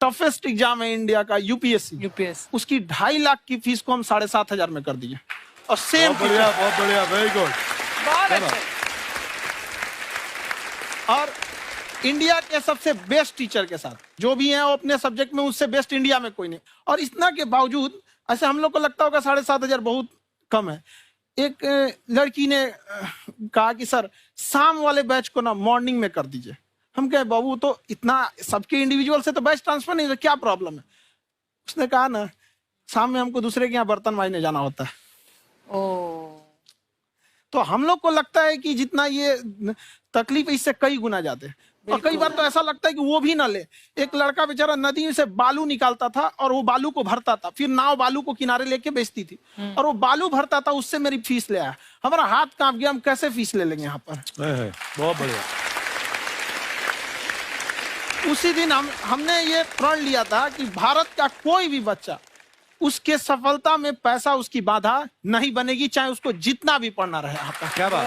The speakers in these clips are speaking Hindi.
टफेस्ट एग्जाम है इंडिया का, यूपीएससी, उसकी 2.5 लाख की फीस को हम 7,500 में कर दिए। और सेम बहुत बढ़िया, वेरी गुड। और इंडिया के सबसे बेस्ट टीचर के साथ जो भी हैं वो अपने सब्जेक्ट में उससे बेस्ट इंडिया में कोई नहीं। और इतना के बावजूद ऐसे हम लोग को लगता होगा 7,500 बहुत कम है। एक लड़की ने कहा कि सर शाम वाले बैच को ना मॉर्निंग में कर दीजिए। हम कहे बाबू तो इतना सबके इंडिविजुअल से तो बैच ट्रांसफर नहीं, तो क्या प्रॉब्लम है? उसने कहा ना शाम में हमको दूसरे के यहाँ बर्तन मांजने जाना होता है। तो हम लोग को लगता है कि जितना ये तकलीफ इससे कई गुना ज्यादा है। और कई बार तो ऐसा लगता है कि वो भी ना ले। एक लड़का बेचारा नदी से बालू निकालता था और वो बालू को भरता था, फिर नाव बालू को किनारे लेके बेचती थी और वो बालू भरता था, उससे मेरी फीस ले आया। हमारा हाथ कांप गया, हम कैसे फीस ले लेंगे यहाँ पर। बहुत बढ़िया। उसी दिन हमने ये प्रण लिया था कि भारत का कोई भी बच्चा उसके सफलता में पैसा उसकी बाधा नहीं बनेगी, चाहे उसको जितना भी पढ़ना रहे यहाँ पर। क्या बात।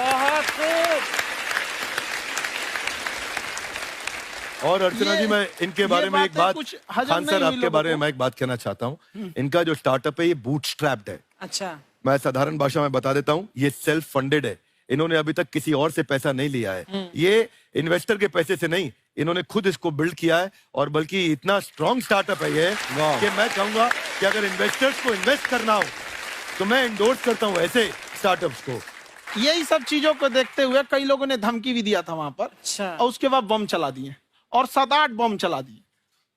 और अर्चना जी, मैं इनके बारे में एक बात, खान सर आपके बारे में मैं एक बात कहना चाहता हूँ। इनका जो स्टार्टअप है ये बूटस्ट्रैप्ड है। अच्छा। मैं साधारण भाषा में बता देता हूँ, ये सेल्फ फंडेड है। इन्होंने अभी तक किसी और से पैसा नहीं लिया है। ये इन्वेस्टर के पैसे से नहीं, इन्होंने खुद इसको बिल्ड किया है। और बल्कि इतना स्ट्रॉन्ग स्टार्टअप है ये कि मैं कहूंगा कि अगर इन्वेस्टर्स को इन्वेस्ट करना हो तो मैं इंडोर्स करता हूँ ऐसे स्टार्टअप्स को। यही सब चीजों को देखते हुए कई लोगों ने धमकी भी दिया था वहां पर। अच्छा। और उसके बाद बम चला दिए और 7-8 बम चला दिए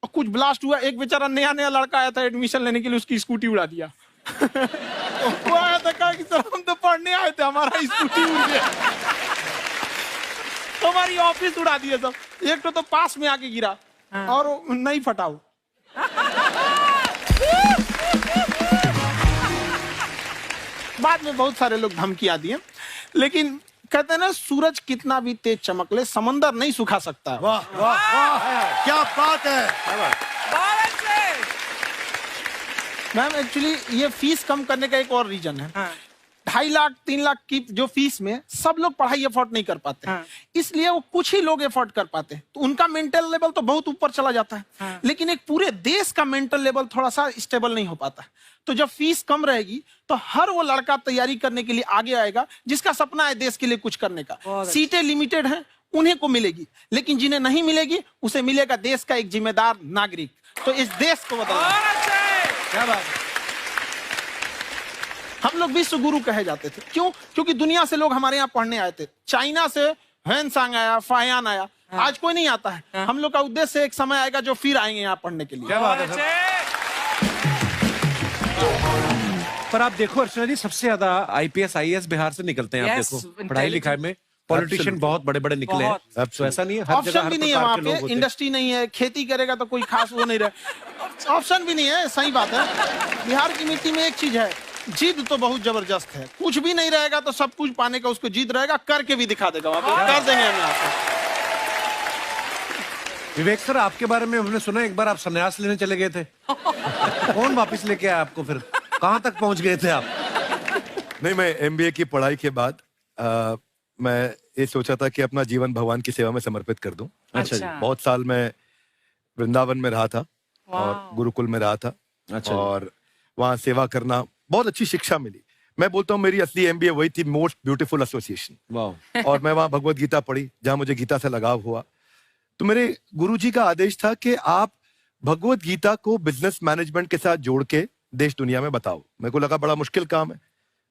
और कुछ ब्लास्ट हुआ। एक बेचारा नया लड़का आया था एडमिशन लेने के लिए, उसकी स्कूटी उड़ा दिया। वो आया था, कहा कि सर हम तो पढ़ने आए थे, हमारा स्कूटी उड़ गया। हमारी ऑफिस उड़ा दिए सब। एक तो पास में आके गिरा और नहीं फटा वो। बाद में बहुत सारे लोग धमकियां दिए, लेकिन कहते हैं ना सूरज कितना भी तेज चमक ले समंदर नहीं सुखा सकता। वाह वाह वाह, क्या बात है। मैम एक्चुअली ये फीस कम करने का एक और रीजन है। 2.5 लाख 3 लाख की जो फीस में सब लोग पढ़ाई अफोर्ड नहीं कर पाते। इसलिए वो कुछ ही लोग अफोर्ड कर पाते हैं, तो उनका मेंटल लेवल तो बहुत ऊपर चला जाता है। लेकिन एक पूरे देश का मेंटल लेवल थोड़ा सा स्टेबल नहीं हो पाता। तो जब फीस कम रहेगी तो हर वो लड़का तैयारी करने के लिए आगे आएगा जिसका सपना है देश के लिए कुछ करने का। सीटें लिमिटेड हैं, उन्हें को मिलेगी, लेकिन जिन्हें नहीं मिलेगी उसे मिलेगा देश का एक जिम्मेदार नागरिक। तो इस देश को बदलना। क्या बात है। हम लोग विश्व गुरु कहे जाते थे, क्यों? क्योंकि दुनिया से लोग हमारे यहाँ पढ़ने आए थे। चाइना से ह्वेनसांग आया, फायान आया, आज कोई नहीं आता है। हम लोग का उद्देश्य एक समय आएगा जो फिर आएंगे यहाँ पढ़ने के लिए। क्या बात है। पर आप देखो अर्चना जी, सबसे ज्यादा आईपीएस आईएएस बिहार से निकलते हैं। आप देखो पढ़ाई लिखाई में पॉलिटिशियन बहुत बड़े बड़े निकले हैं। तो ऐसा नहीं है, हर जगह ऑप्शन भी नहीं है वहाँ पे, इंडस्ट्री नहीं है, खेती करेगा तो कोई खास वो नहीं रहे, ऑप्शन भी नहीं है। सही बात है। बिहार की मिट्टी में एक चीज है, जिद तो बहुत जबरदस्त है। कुछ भी नहीं रहेगा तो सब कुछ पाने का उसको जिद रहेगा, करके भी दिखा देगा। वहाँ पे कर देंगे हम यहाँ पे। विवेक सर, आपके बारे में हमने सुना एक बार आप संन्यास लेने चले गए थे। कौन वापस लेके आया आपको? फिर कहाँ तक पहुंच गए थे आप? नहीं, मैं एमबीए की पढ़ाई के बाद मैं ये सोचा था कि अपना जीवन भगवान की सेवा में समर्पित कर दूं। अच्छा जी। बहुत साल मैं वृंदावन में रहा था और गुरुकुल में रहा था। अच्छा। और वहाँ सेवा करना, बहुत अच्छी शिक्षा मिली। मैं बोलता हूँ मेरी असली एमबीए वही थी, मोस्ट ब्यूटीफुल एसोसिएशन। और मैं वहाँ भगवत गीता पढ़ी, जहाँ मुझे गीता से लगाव हुआ। तो मेरे गुरुजी का आदेश था कि आप भगवत गीता को बिजनेस मैनेजमेंट के साथ जोड़ के देश दुनिया में बताओ। मेरे को लगा बड़ा मुश्किल काम है।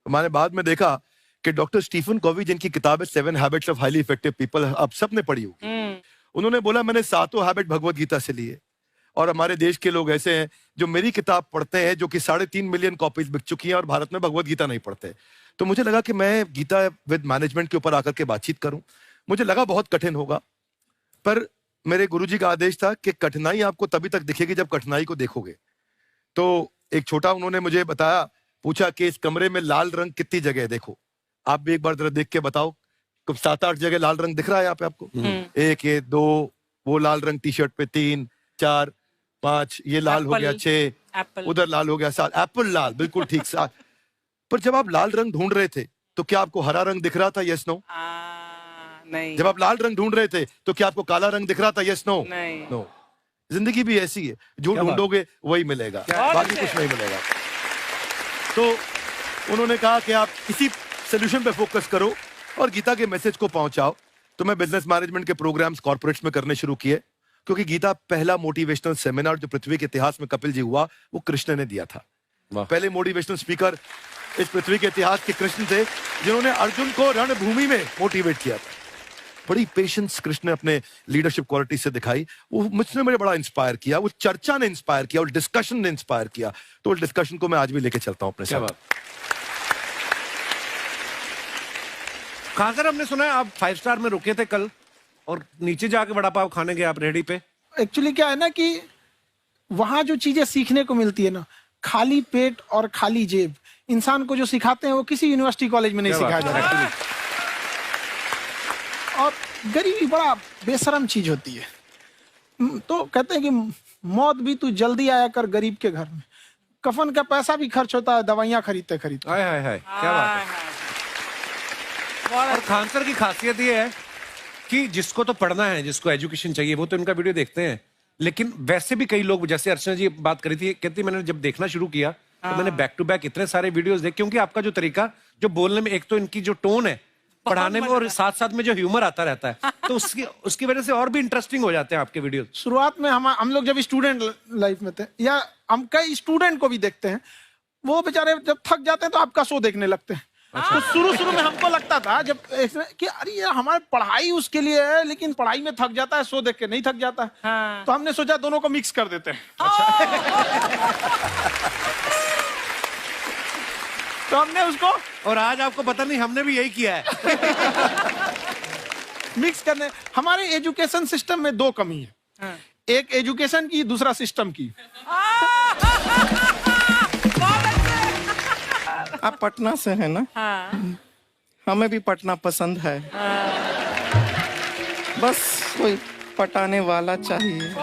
मैंने बाद में देखा कि डॉक्टर स्टीफन कॉवी, जिनकी किताब है 7 habits of highly effective people, आप सबने पढ़ी होगी। उन्होंने बोला मैंने 7 हैबिट भगवत गीता से लिए। और हमारे देश के लोग ऐसे हैं जो मेरी किताब पढ़ते हैं, जो कि 3.5 मिलियन कॉपीज बिक चुकी हैं, और भारत में भगवत गीता नहीं पढ़ते। तो मुझे लगा कि मैं गीता विद मैनेजमेंट के ऊपर आकर के बातचीत करूं। मुझे लगा बहुत कठिन होगा, पर मेरे गुरुजी का आदेश था कि कठिनाई आपको तभी तक दिखेगी जब कठिनाई को देखोगे। तो एक छोटा उन्होंने मुझे बताया, पूछा कि इस कमरे में लाल रंग कितनी जगह है, देखो आप भी एक बार जरा देख के बताओ। 7-8 जगह लाल रंग दिख रहा है यहाँ पे आपको? 1 ये 2, वो लाल रंग टी शर्ट पे 3 4 5, ये लाल हो गया 6, उधर लाल हो गया 7, एप्पल लाल, बिल्कुल ठीक 7। पर जब आप लाल रंग ढूंढ रहे थे तो क्या आपको हरा रंग दिख रहा था? Yes no? नहीं। जब आप लाल रंग ढूंढ रहे थे तो क्या आपको काला रंग दिख रहा था? Yes no? नहीं। नो। जिंदगी भी ऐसी है, जो ढूंढोगे वही मिलेगा, बाकी कुछ नहीं मिलेगा। तो उन्होंने कहा कि आप इसी सोल्यूशन पे फोकस करो और गीता के मैसेज को पहुंचाओ। तो मैं बिजनेस मैनेजमेंट के प्रोग्राम्स कॉर्पोरेट्स में करने शुरू किए, क्योंकि गीता पहला मोटिवेशनल सेमिनार जो पृथ्वी के इतिहास में कपिल जी हुआ, वो कृष्ण ने दिया था। पहले मोटिवेशनल स्पीकर इस पृथ्वी के इतिहास के कृष्ण थे, जिन्होंने अर्जुन को रणभूमि में मोटिवेट किया था। बड़ी पेशेंस कृष्ण ने अपने लीडरशिप क्वालिटी से दिखाई, वो मुझे बड़ा इंस्पायर किया, वो चर्चा ने इंस्पायर किया और डिस्कशन ने इंस्पायर किया। तो उस डिस्कशन को मैं आज भी लेके चलता हूं अपने साथ। कहां सर, हमने सुना है आप 5 स्टार में रुके थे कल और नीचे जाके वड़ा पाव खाने गए आप रेहड़ी पे। एक्चुअली क्या है ना कि वहां जो चीजें सीखने को मिलती है ना, खाली पेट और खाली जेब इंसान को जो सिखाते हैं वो किसी यूनिवर्सिटी कॉलेज में नहीं सिखाया जाता। और गरीबी बड़ा बेशरम चीज होती है। तो कहते हैं कि मौत भी तू जल्दी आया कर गरीब के घर में, कफन का पैसा भी खर्च होता है दवाइयां खरीदते खरीदते। हाय हाय हाय, क्या बात है। और खान सर की खासियत ये है कि जिसको तो पढ़ना है, जिसको एजुकेशन चाहिए, वो तो इनका वीडियो देखते हैं। लेकिन वैसे भी कई लोग, जैसे अर्चना जी बात करी थी, कहती मैंने जब देखना शुरू किया तो मैंने बैक टू बैक इतने सारे वीडियोस देखे, क्योंकि आपका जो तरीका जो बोलने में, एक तो इनकी जो टोन है पढ़ाने में, और साथ साथ में जो ह्यूमर आता रहता है, तो उसकी वजह से और भी इंटरेस्टिंग हो जाते हैं आपके वीडियो। शुरुआत में हम लोग जब स्टूडेंट लाइफ में थे, या हम कई स्टूडेंट को भी देखते हैं, वो बेचारे जब थक जाते हैं तो आपका शो देखने लगते हैं। तो शुरू में हमको लगता था जब कि अरे यार हमारी पढ़ाई उसके लिए है, लेकिन पढ़ाई में थक जाता है, शो देख के नहीं थक जाता। तो हमने सोचा दोनों को मिक्स कर देते हैं। तो हमने उसको, और आज आपको पता नहीं हमने भी यही किया है। मिक्स करने। हमारे एजुकेशन सिस्टम में 2 कमी है, एक एजुकेशन की, दूसरा सिस्टम की। आप पटना से हैं ना? हाँ। हमें भी पटना पसंद है। बस कोई पटाने वाला चाहिए।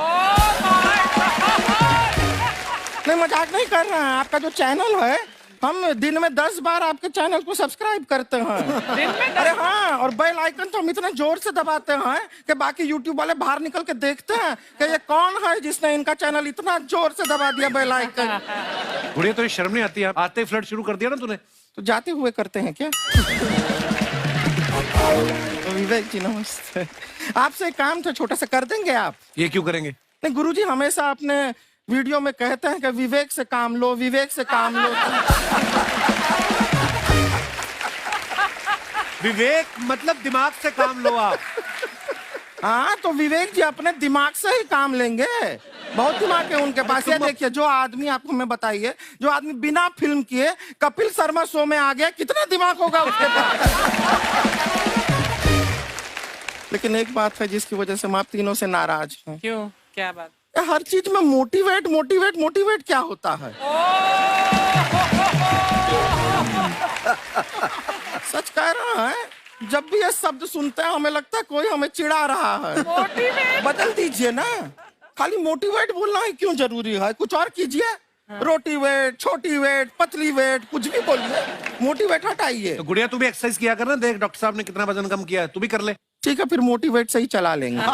नहीं, मजाक नहीं कर रहे हैं। आपका जो चैनल है, हम दिन में 10 बार आपके चैनल को सब्सक्राइब करते हैं। दिन में अरे हाँ, और बेल आइकन तो हम इतना जोर से दबाते हैं कि बाकी यूट्यूब वाले बाहर निकल के देखते हैं कि ये कौन है जिसने इनका चैनल इतना जोर से दबा दिया बेल आइकन। बुढ़िया, तो ये शर्म नहीं आती है? आते ही फ्लर्ट शुरू कर दिया ना तूने। तो जाते हुए करते हैं क्या? तो विवेक जी नमस्ते, आपसे एक काम था छोटा सा, कर देंगे आप? ये क्यों करेंगे? नहीं, गुरुजी हमेशा अपने वीडियो में कहते हैं कि विवेक से काम लो, विवेक से काम लो। विवेक मतलब दिमाग से काम लो आप। हाँ, तो विवेक जी अपने दिमाग से ही काम लेंगे, बहुत दिमाग है उनके पास। ये देखिए, जो आदमी, आपको मैं बताइए, जो आदमी बिना फिल्म किए कपिल शर्मा शो में आ गया, कितना दिमाग होगा उसके पास। लेकिन एक बात है जिसकी वजह से हम आप तीनों से नाराज हैं। क्यों? क्या बात? हर चीज में मोटिवेट मोटिवेट मोटिवेट क्या होता है? सच कह रहा है, जब भी ये शब्द सुनते हैं हमें लगता है कोई हमें चिढ़ा रहा है। बदल दीजिए ना, खाली मोटिवेट बोलना ही क्यों जरूरी है? कुछ और कीजिए। रोटी वेट, छोटी वेट, पतली वेट, कुछ भी बोलिए, मोटिवेट हटाइए। तो गुड़िया, तू भी एक्सरसाइज किया कर ना, देख डॉक्टर साहब ने कितना वजन कम किया है, तू भी कर ले। ठीक है, फिर मोटिवेट से ही चला लेंगे।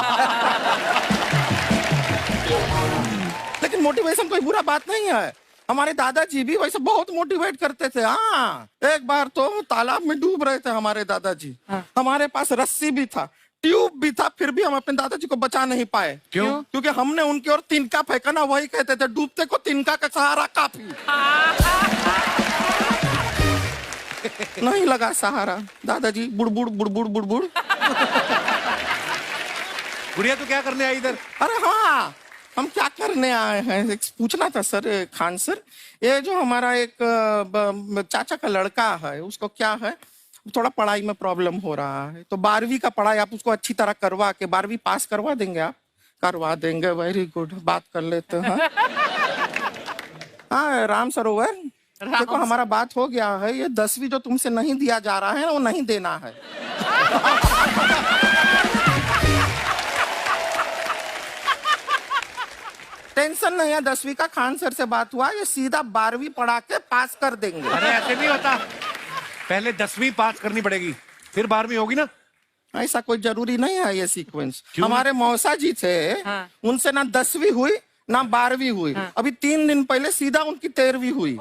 लेकिन मोटिवेशन कोई बुरा बात नहीं है। हमारे दादाजी भी वैसे बहुत मोटिवेट करते थे। हाँ, एक बार तो तालाब में डूब रहे थे हमारे दादाजी। हमारे पास रस्सी भी था, ट्यूब भी था, फिर भी हम अपने दादाजी को बचा नहीं पाए। क्यों? क्योंकि हमने उनकी ओर तिनका फेंका ना, वही कहते थे डूबते को तिनका का सहारा काफी। नहीं लगा सहारा, दादाजी बुड़बुड़ बुड़बुड़ बुड़बुड़। गुड़िया, तू क्या करने आई इधर? अरे हाँ, हम क्या करने आए हैं, एक पूछना था सर, खान सर, ये जो हमारा एक चाचा का लड़का है, उसको क्या है, थोड़ा पढ़ाई में प्रॉब्लम हो रहा है। तो 12वीं का पढ़ाई आप उसको अच्छी तरह करवा के 12वीं पास करवा देंगे आप? करवा देंगे, वेरी गुड, बात कर लेते हैं। हाँ, राम सरोवर, देखो हमारा बात हो गया है, ये 10वीं जो तुमसे नहीं दिया जा रहा है वो नहीं देना है। टेंशन नहीं है, 10वीं का खान सर से बात हुआ, ये सीधा 12वीं पढ़ा के पास कर देंगे। अरे ऐसे नहीं होता, पहले 10वीं पास करनी पड़ेगी, फिर 12वीं होगी ना। ऐसा कोई जरूरी नहीं है ये सीक्वेंस। हमारे मौसा जी थे, उनसे ना 10वीं हुई ना 12वीं हुई, अभी 3 दिन पहले सीधा उनकी 13वीं हुई।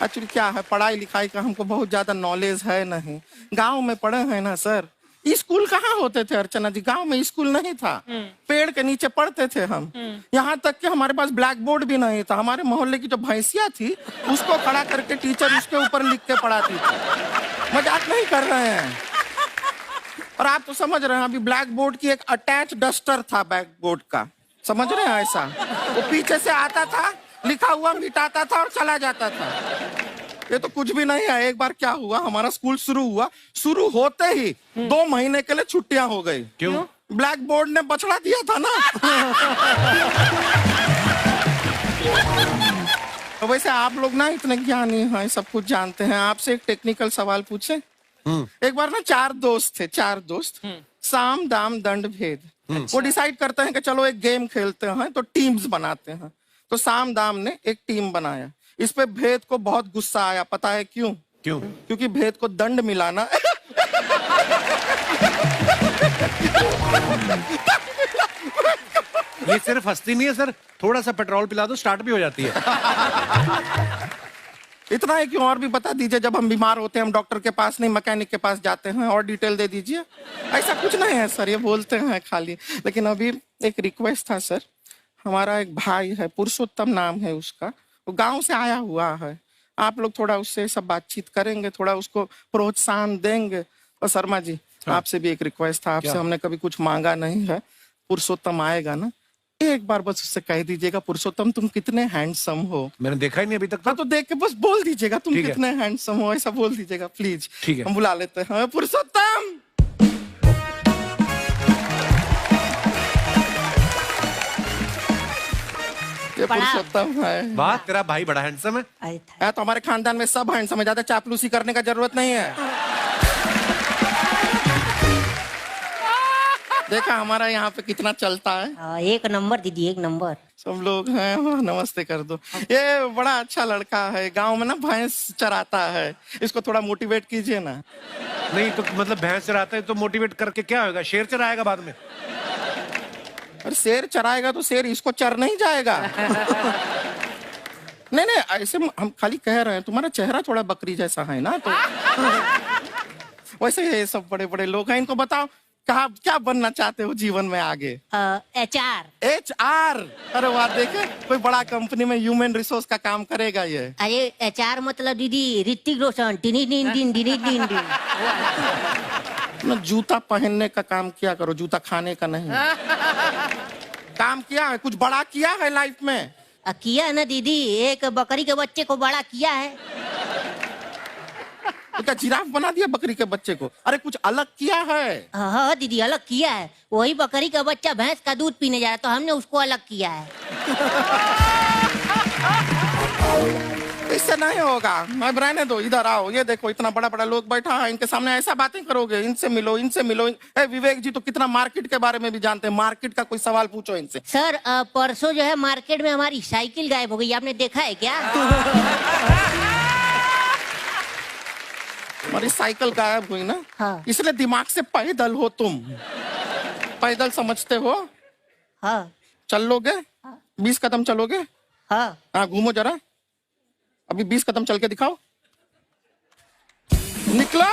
एक्चुअली क्या है, पढ़ाई लिखाई का हमको बहुत ज्यादा नॉलेज है नहीं। गांव में पढ़े हैं ना सर, स्कूल कहाँ होते थे अर्चना जी, गांव में स्कूल नहीं था, पेड़ के नीचे पढ़ते थे हम। यहाँ तक कि हमारे पास ब्लैक बोर्ड भी नहीं था। हमारे मोहल्ले की जो भैंसिया थी उसको खड़ा करके टीचर उसके ऊपर लिख के पढ़ाती थी। मजाक नहीं कर रहे हैं। और आप तो समझ रहे हैं, अभी ब्लैक बोर्ड की एक अटैच डस्टर था बैक बोर्ड का, समझ रहे हैं ऐसा, वो पीछे से आता था, लिखा हुआ मिटाता था और चला जाता था। ये तो कुछ भी नहीं है। एक बार क्या हुआ, हमारा स्कूल शुरू हुआ, शुरू होते ही 2 महीने के लिए छुट्टियां हो गई। क्यों? ब्लैक बोर्ड ने बछड़ा दिया था ना। तो वैसे आप लोग ना इतने ज्ञानी हैं, सब कुछ जानते हैं। आपसे एक टेक्निकल सवाल पूछे। एक बार ना 4 दोस्त थे, 4 दोस्त, साम दाम दंड भेद। वो डिसाइड करते हैं कि चलो एक गेम खेलते हैं, तो टीम्स बनाते हैं। तो साम दाम ने एक टीम बनाया। इस पे भेद को बहुत गुस्सा आया, पता है क्यों? क्यों? क्योंकि भेद को दंड मिलाना ये सिर्फ हंसती नहीं है सर, थोड़ा सा पेट्रोल पिला दो स्टार्ट भी हो जाती है। इतना है कि और भी बता दीजिए, जब हम बीमार होते हैं हम डॉक्टर के पास नहीं मैकेनिक के पास जाते हैं, और डिटेल दे दीजिए। ऐसा कुछ नहीं है सर, ये बोलते हैं खाली। लेकिन अभी एक रिक्वेस्ट था सर, हमारा एक भाई है, पुरुषोत्तम नाम है उसका, वो गांव से आया हुआ है। आप लोग थोड़ा उससे सब बातचीत करेंगे, थोड़ा उसको प्रोत्साहन देंगे। और शर्मा जी, आपसे भी एक रिक्वेस्ट था, आपसे हमने कभी कुछ मांगा नहीं है। पुरुषोत्तम आएगा ना, एक बार बस उससे कह दीजिएगा, पुरुषोत्तम तुम कितने हैंडसम हो। मैंने देखा ही नहीं अभी तक। हाँ, तो देख के बस बोल दीजिएगा तुम ठीक है। कितने हैंडसम हो, ऐसा बोल दीजिएगा प्लीज। ठीक है। हम बुला लेते हैं पुरुषोत्तम। ये पुरुषोत्तम है। वाह, तेरा भाई बड़ा हैंडसम है। है तो हमारे खानदान में सब हैंडसम है, ज्यादा चापलूसी करने का जरूरत नहीं है। देखा हमारा यहाँ पे कितना चलता है। एक नंबर दीदी, एक नंबर। सब लोग हैं, नमस्ते कर दो। ये बड़ा अच्छा लड़का है, गांव में ना भैंस चराता है, इसको थोड़ा मोटिवेट कीजिए ना। नहीं तो मतलब भैंस चराता है तो मोटिवेट करके क्या होगा, शेर चराएगा बाद में। अरे शेर चराएगा तो शेर इसको चर नहीं जाएगा। नहीं नहीं, ऐसे हम खाली कह रहे हैं, तुम्हारा चेहरा थोड़ा बकरी जैसा है ना, तो वैसे ये सब बड़े बड़े लोग हैं। इनको बताओ कहा क्या बनना चाहते हो जीवन में आगे? HR। HR? अरे वाह, देखे कोई बड़ा कंपनी में ह्यूमन रिसोर्स का काम करेगा ये। अरे HR मतलब दीदी Hrithik Roshan, tiny tin tin tiny tin tin. ना जूता पहनने का काम किया करो, जूता खाने का नहीं। काम किया है, कुछ बड़ा किया है लाइफ में? किया है ना दीदी, एक बकरी के बच्चे को बड़ा किया है। तो क्या जिराफ बना दिया बकरी के बच्चे को? अरे कुछ अलग किया है। हाँ दीदी, अलग किया है। वही बकरी का बच्चा भैंस का दूध पीने जा रहा है, तो हमने उसको अलग किया है। इससे नहीं होगा, मैं रहने दो, इधर आओ। ये देखो इतना बड़ा बड़ा लोग बैठा है, इनके सामने ऐसा बातें करोगे? इनसे मिलो, इनसे मिलो। विवेक जी तो कितना मार्केट के बारे में भी जानते हैं, मार्केट का कोई सवाल पूछो इनसे। सर परसों जो है मार्केट में हमारी साइकिल गायब हो गई, आपने देखा है क्या? हमारी साइकिल गायब हुई ना, हाँ। इसलिए दिमाग से पैदल हो तुम। पैदल समझते हो? हाँ। चलोगे? 20 कदम चलोगे? हाँ। हाँ, घूमो जरा, अभी 20 कदम चल के दिखाओ। निकलो।